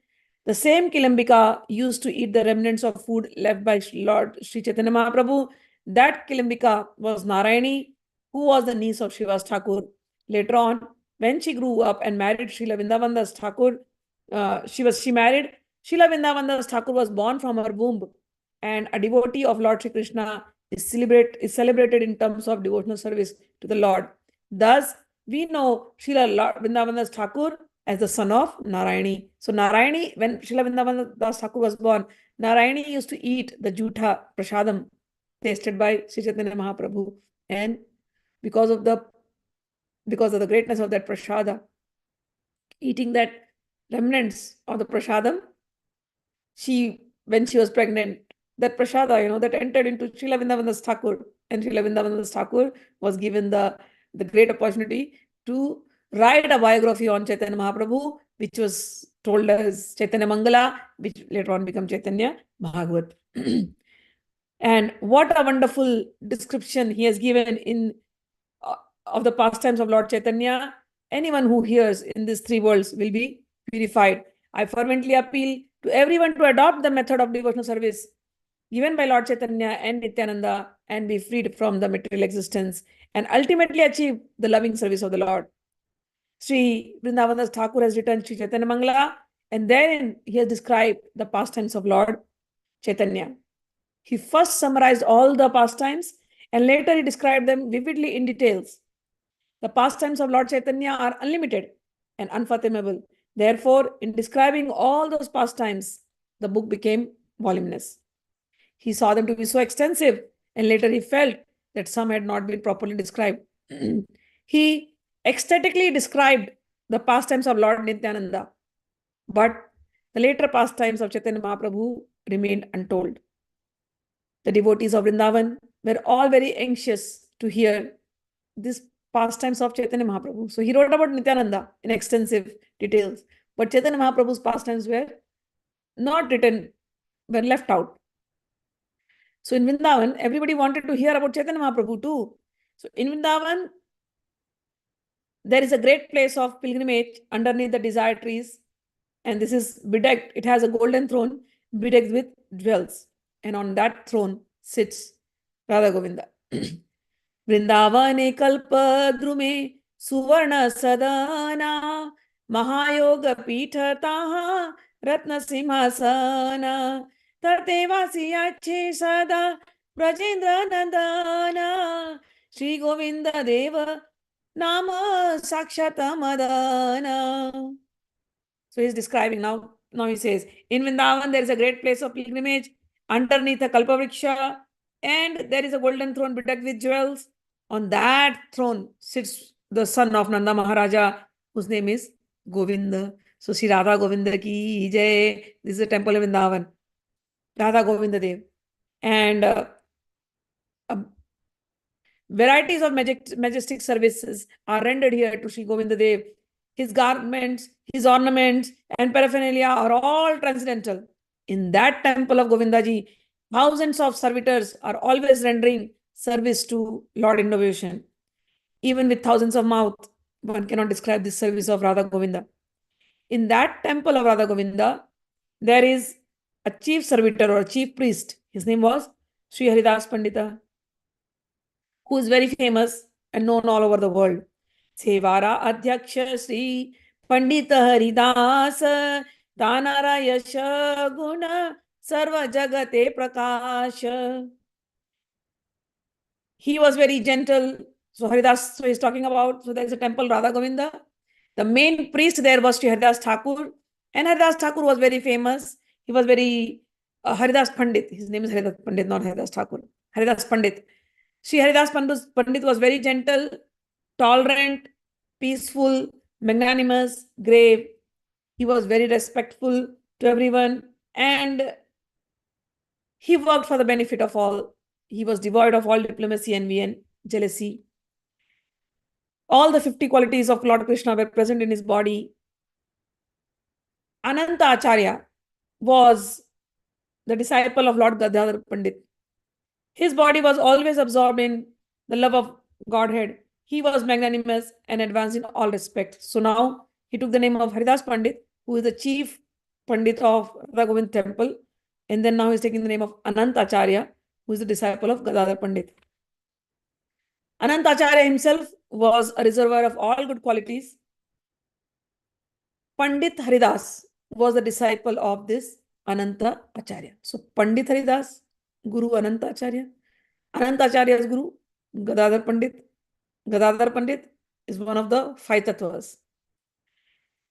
the same Kilimbika used to eat the remnants of food left by Lord Sri Chaitanya Mahaprabhu. That Kilimbika was Narayani, who was the niece of Shivas Thakur. Later on, when she grew up and married Srila Vrindavan Das Thakur, she married Srila Vrindavan Das Thakur was born from her womb, and a devotee of Lord Sri Krishna is celebrated in terms of devotional service to the Lord. Thus, we know Srila Vrindavan Das Thakur as the son of Narayani. So Narayani, when Srila Vrindavan Das Thakur was born, Narayani used to eat the jutha prasadam tasted by Sri Chaitanya Mahaprabhu, and because of the greatness of that prasada, eating that remnants of the prasadam, when she was pregnant, that prasada, that entered into Srila Vrindavan Das Thakur, and Srila Vrindavan Das Thakur was given the great opportunity to write a biography on Chaitanya Mahaprabhu, which was told as Chaitanya Mangala, which later on became Chaitanya Bhagavat. And what a wonderful description he has given of the pastimes of Lord Chaitanya. Anyone who hears in these three worlds will be purified. I fervently appeal to everyone to adopt the method of devotional service given by Lord Chaitanya and Nityananda and be freed from the material existence and ultimately achieve the loving service of the Lord. Sri Vrindavan Das Thakur has written Sri Chaitanya Mangala, and therein he has described the pastimes of Lord Chaitanya. He first summarized all the pastimes and later he described them vividly in details. The pastimes of Lord Chaitanya are unlimited and unfathomable. Therefore, in describing all those pastimes, the book became voluminous. He saw them to be so extensive, and later he felt that some had not been properly described. He ecstatically described the pastimes of Lord Nityananda, but the later pastimes of Chaitanya Mahaprabhu remained untold. The devotees of Vrindavan were all very anxious to hear this pastimes of Chaitanya Mahaprabhu. So he wrote about Nityananda in extensive details, but Chaitanya Mahaprabhu's pastimes were not written, were left out. So in Vrindavan, everybody wanted to hear about Chaitanya Mahaprabhu too. So in Vrindavan, there is a great place of pilgrimage underneath the desire trees. And this is bedecked, it has a golden throne bedecked with jewels. And on that throne sits Radha Govinda. Vrindavane kalpa drume suvarna sadana mahayoga pitha taha ratna simhasana tatevasi yache sada brajendra nandana Shri Govinda Deva nama sakshata madana. So he's describing now. Now he says, in Vrindavan there is a great place of pilgrimage underneath a kalpavriksha, and there is a golden throne bedecked with jewels. On that throne sits the son of Nanda Maharaja, whose name is Govinda. So Sri Radha Govinda ki jai. This is a temple of Vrindavan. Radha Govinda Dev. And varieties of majestic services are rendered here to Sri Govinda Dev. His garments, his ornaments, and paraphernalia are all transcendental. In that temple of Govindaji, thousands of servitors are always rendering service to Lord Innovation. Even with thousands of mouths, one cannot describe this service of Radha Govinda. In that temple of Radha Govinda, there is a chief servitor or a chief priest. His name was Sri Haridas Pandita, who is very famous and known all over the world. Sevara Adhyaksha Sri Pandita Haridas Danara Yasha Guna Sarva Jagate Prakash. He was very gentle. So Haridas, so he's talking about, so there is a temple Radha Govinda. The main priest there was Sri Haridas Thakur. And Haridas Thakur was very famous. He was very, Haridas Pandit. His name is Haridas Pandit, not Haridas Thakur. Haridas Pandit. Sri Haridas Pandit was very gentle, tolerant, peaceful, magnanimous, grave. He was very respectful to everyone, and he worked for the benefit of all. He was devoid of all diplomacy, envy, and jealousy. All the 50 qualities of Lord Krishna were present in his body. Ananta Acharya was the disciple of Lord Gadadhar Pandit. His body was always absorbed in the love of Godhead. He was magnanimous and advanced in all respects. So now he took the name of Haridas Pandit, who is the chief Pandit of Radha Govind temple. And then now he's taking the name of Ananta Acharya, who is the disciple of Gadadhar Pandit. Ananta Acharya himself was a reservoir of all good qualities. Pandit Haridas was the disciple of this Ananta Acharya. So Pandit Haridas, Guru Ananta Acharya. Ananta Acharya's Guru, Gadadhar Pandit. Gadadhar Pandit is one of the 5 tattvas.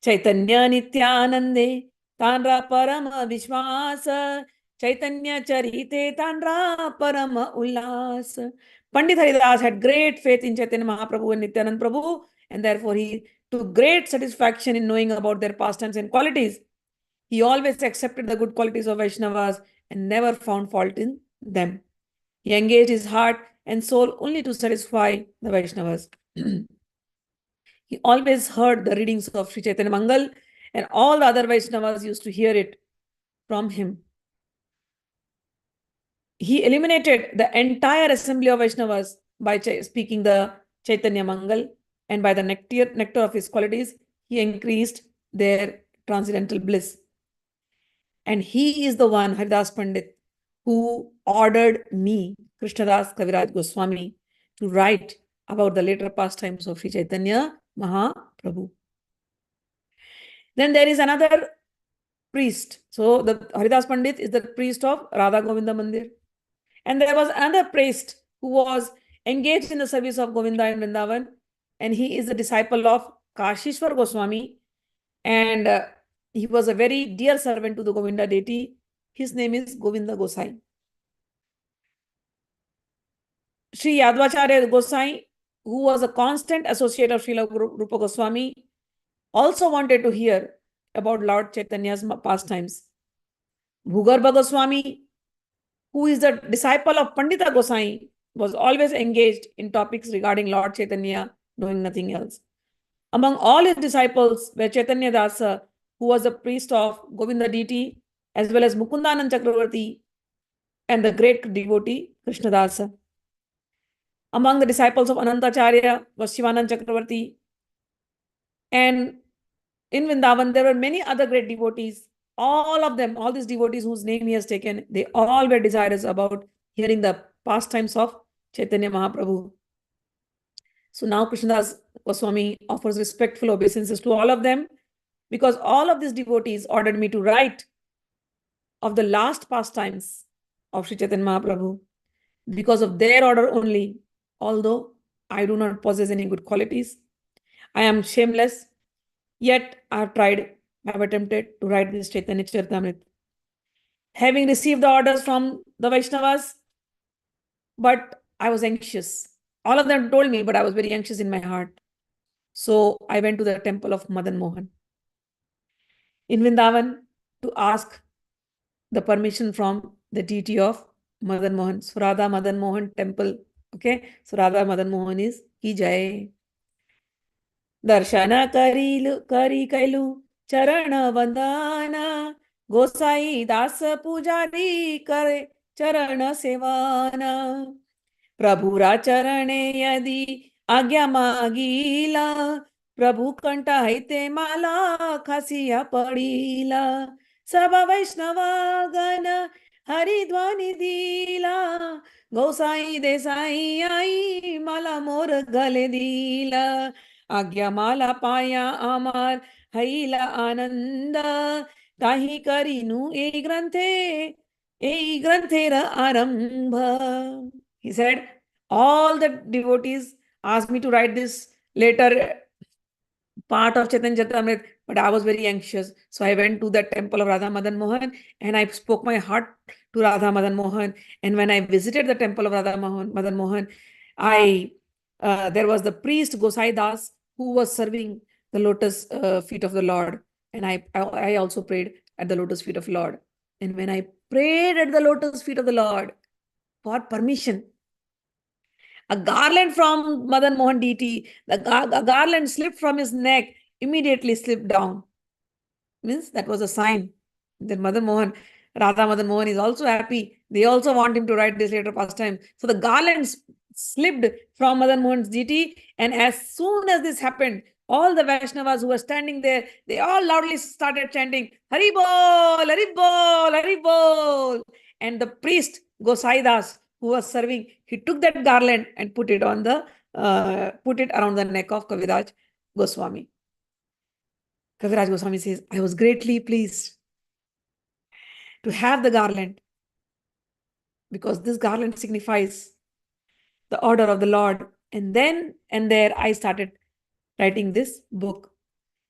Chaitanya Nityanande, Tanra Parama Vishwasa, Chaitanya Charite, Tanra Parama Ullas. Pandit Haridas had great faith in Chaitanya Mahaprabhu and Nityanand Prabhu, and therefore he took great satisfaction in knowing about their pastimes and qualities. He always accepted the good qualities of Vaishnavas and never found fault in them. He engaged his heart and soul only to satisfy the Vaishnavas. He always heard the readings of Sri Chaitanya Mangal, and all the other Vaishnavas used to hear it from him. He eliminated the entire assembly of Vaishnavas by speaking the Chaitanya Mangal, and by the nectar of his qualities, he increased their transcendental bliss. And he is the one, Haridas Pandit, who ordered me, Krishnadas Kaviraj Goswami, to write about the later pastimes of Sri Chaitanya Mahaprabhu. Then there is another priest. So the Haridas Pandit is the priest of Radha Govinda Mandir. And there was another priest who was engaged in the service of Govinda in Vrindavan, and he is the disciple of Kashishwar Goswami, and he was a very dear servant to the Govinda deity. His name is Govinda Gosai. Sri Yadvacharya Gosai, who was a constant associate of Srila Rupa Goswami, also wanted to hear about Lord Chaitanya's pastimes. Bhugarbha Goswami, who is the disciple of Pandita Gosai, was always engaged in topics regarding Lord Chaitanya, doing nothing else. Among all his disciples were Chaitanya Dasa, who was the priest of Govinda deity, as well as Mukundanand Chakravarti and the great devotee Krishnadasa. Among the disciples of Anantacharya was Shivanand Chakravarti. And in Vrindavan, there were many other great devotees. All of them, all these devotees whose name he has taken, they all were desirous about hearing the pastimes of Chaitanya Mahaprabhu. So now Krishnadas Goswami offers respectful obeisances to all of them, because all of these devotees ordered me to write of the last pastimes of Sri Chaitanya Mahaprabhu. Because of their order only, although I do not possess any good qualities, I am shameless, yet I have attempted to write this Chaitanya Charitamrita. Having received the orders from the Vaishnavas, but I was anxious. All of them told me, but I was very anxious in my heart. So I went to the temple of Madan Mohan in Vrindavan to ask the permission from the deity of Madan Mohan, Surada Madan Mohan temple. Okay, Surada Madan Mohan is ki jai. Darshana kari kailu charana vandana Gosai dasa pujari kare charana sevana Prabhura charane yadi agya magila Prabhu kanta haite mala khasiya padila Sabha Vaishnava gana Haridwani dila Gosai desai ai mala mor gale dila Agya mala paya amar haila ananda Tahi karinu e grantera arambha. He said, all the devotees asked me to write this later part of Chaitanya Charitamrita, but I was very anxious. So I went to the temple of Radha Madan Mohan and I spoke my heart to Radha Madan Mohan. And when I visited the temple of Madan Mohan, there was the priest Gosai Das who was serving the lotus feet of the Lord. And I also prayed at the lotus feet of Lord. And when I prayed at the lotus feet of the Lord for permission, a garland from Madan Mohan deity, a garland slipped from his neck, immediately slipped down. Means that was a sign that Radha Madan Mohan is also happy. They also want him to write this later pastime. So the garland slipped from Madan Mohan's deity, and as soon as this happened, all the Vaishnavas who were standing there, they all loudly started chanting, Hari Bol, Hari Bol, Hari Bol. And the priest, Gosaidas, who was serving, he took that garland and put it around the neck of Kaviraj Goswami. Kaviraj Goswami says, I was greatly pleased to have the garland, because this garland signifies the order of the Lord. And then and there I started writing this book.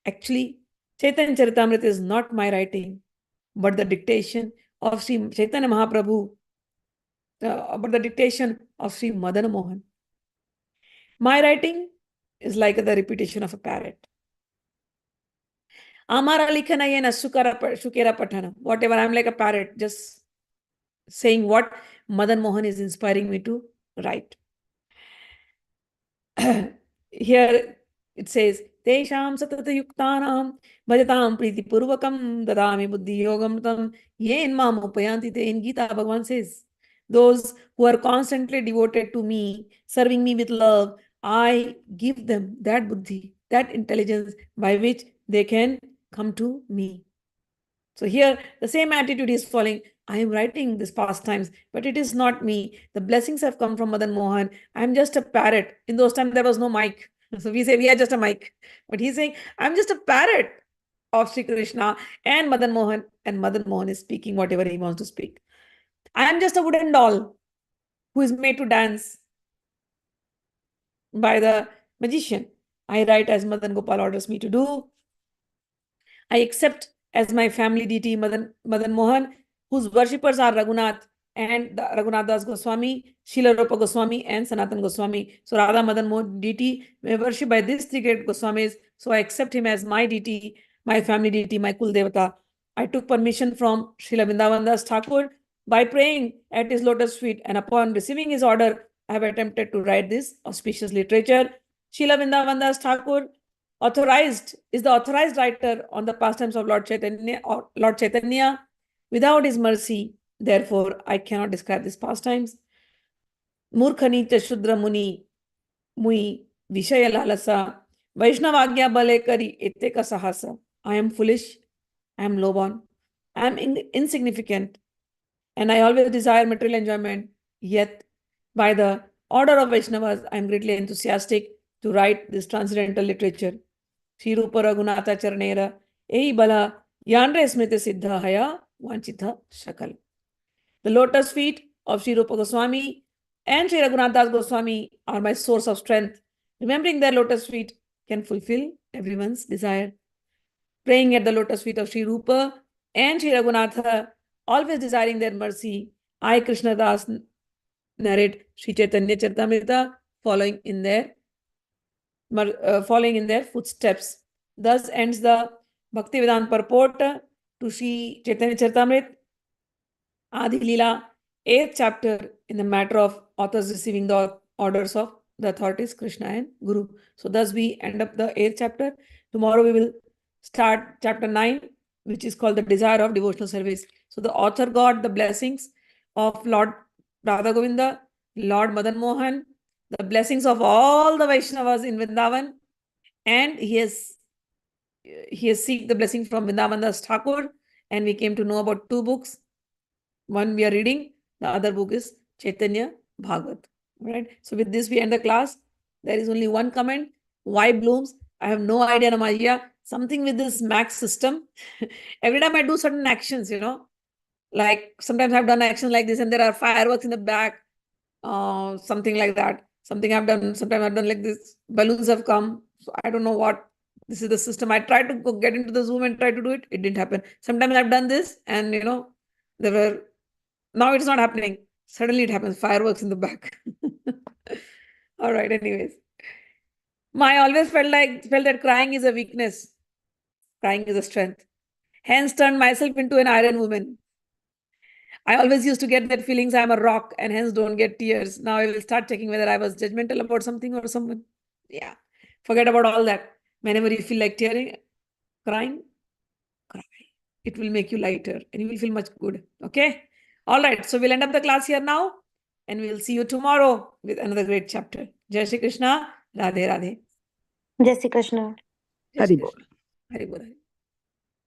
Actually, Chaitanya Charitamrita is not my writing, but the dictation of Sri Chaitanya Mahaprabhu, but the dictation of Sri Madan Mohan. My writing is like the repetition of a parrot. Amara likhana yena shukera patana. Whatever, I'm like a parrot, just saying what Madan Mohan is inspiring me to write. Here it says, Tesham satata yuktanam bhajatam priti purvakam dadami buddhi yogam tam yen mam upayanti te. In Gita, Bhagavan says, those who are constantly devoted to me, serving me with love, I give them that buddhi, that intelligence by which they can come to me. So here the same attitude is following. I am writing this pastimes, but it is not me. The blessings have come from Madan Mohan. I am just a parrot. In those times, there was no mic. So we say we are just a mic. But he's saying, I'm just a parrot of Sri Krishna and Madan Mohan. And Madan Mohan is speaking whatever he wants to speak. I am just a wooden doll who is made to dance by the magician. I write as Madan Gopal orders me to do. I accept as my family deity Madan Mohan, whose worshippers are Raghunath and Raghunadas Goswami, Srila Rupa Goswami, and Sanatan Goswami. So Radha Madan Mohan deity worshipped by these three great Goswamis. So I accept him as my deity, my family deity, my Kul Devata. I took permission from Srila Vrindavan Das Thakur by praying at his lotus feet, and upon receiving his order, I have attempted to write this auspicious literature. Srila Vrindavan Das Thakur is the authorized writer on the pastimes of Lord Chaitanya, or Lord Chaitanya. Without his mercy, therefore, I cannot describe these pastimes. Murkhani Shudra Muni Mui Vishaya Lalasa Vaishnavagya Bale Kari Eteka Sahasa. I am foolish, I am lowborn, I am insignificant, and I always desire material enjoyment. Yet, by the order of Vaishnavas, I am greatly enthusiastic to write this transcendental literature. Sri Rupa Raghunatha Charanera Ei Bala Yanre Smita Siddha Haya Vanchitha Shakal. The lotus feet of Sri Rupa Goswami and Sri Raghunath Goswami are my source of strength. Remembering their lotus feet can fulfill everyone's desire. Praying at the lotus feet of Sri Rupa and Sri Raghunatha, always desiring their mercy, I, Krishnadas, narrate Sri Chaitanya Charitamrita, following in their footsteps. Thus ends the Bhaktivedanta purport to Sri Chaitanya Charitamrita, Adi-lila, 8th chapter, in the matter of authors receiving the orders of the authorities, Krishna and Guru. So thus we end up the 8th chapter. Tomorrow we will start chapter 9, which is called the desire of devotional service. So the author got the blessings of Lord Radha Govinda, Lord Madan Mohan, the blessings of all the Vaishnavas in Vrindavan, and he has seeked the blessing from Vrindavan Das Thakur, and we came to know about 2 books. One we are reading, the other book is Chaitanya Bhagavat. Right? So with this we end the class. There is only one comment. Why blooms? I have no idea, Namajiya. Something with this max system. Every time I do certain actions, like sometimes I've done actions like this and there are fireworks in the back, something like that. Something I've done, sometimes I've done like this, balloons have come. So I don't know what, this is the system. I tried to get into the Zoom and try to do it. It didn't happen. Sometimes I've done this and, now it's not happening. Suddenly it happens, fireworks in the back. All right, anyways. I always felt that crying is a weakness. Crying is a strength. Hence turned myself into an iron woman. I always used to get that feelings I'm a rock and hence don't get tears. Now I will start checking whether I was judgmental about something or someone. Yeah. Forget about all that. Whenever you feel like tearing, crying, cry. It will make you lighter and you will feel much good. Okay. All right. So we'll end up the class here now and we'll see you tomorrow with another great chapter. Jai Shri Krishna. Radhe Radhe. Jai Shri Krishna. Hari Bol. Hari Bol.